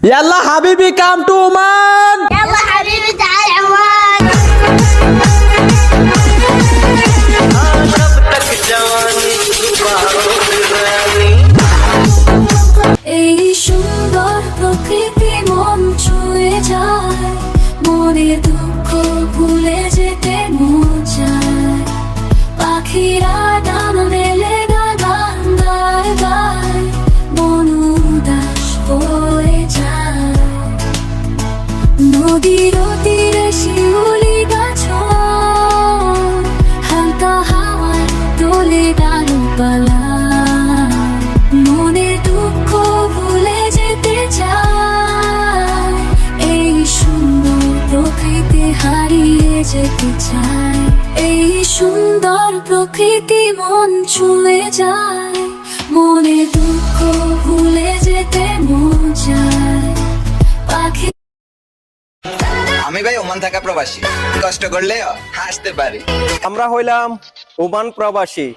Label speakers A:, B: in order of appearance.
A: يلا حبيبي come to Oman.
B: يلا حبيبي تعال عمان.
C: এই সুন্দর প্রকৃতি মন ছুঁয়ে যায়, মনের দুঃখ ভুলে যেতে মন চায়। পাখিরা ডানা মেলে গান গায় গায়, মন উদাস হয়ে যায়। নদীর তীরে শিউলি গাছ হালকা হাওয়ায় দোলে ডালপালা, মনে দুঃখ ভুলে যেতে চায়। এই সুন্দর প্রকৃতি হারিয়ে যেতে চায়। এই সুন্দর প্রকৃতি মন ছুঁয়ে যায়, মনে দুঃখ ভুলে যেতে মন চায়। পাখি
D: আমি ভাই ওমান থাকা প্রবাসী, কষ্ট করলে হাসতে পারি।
E: আমরা হইলাম ওমান প্রবাসী।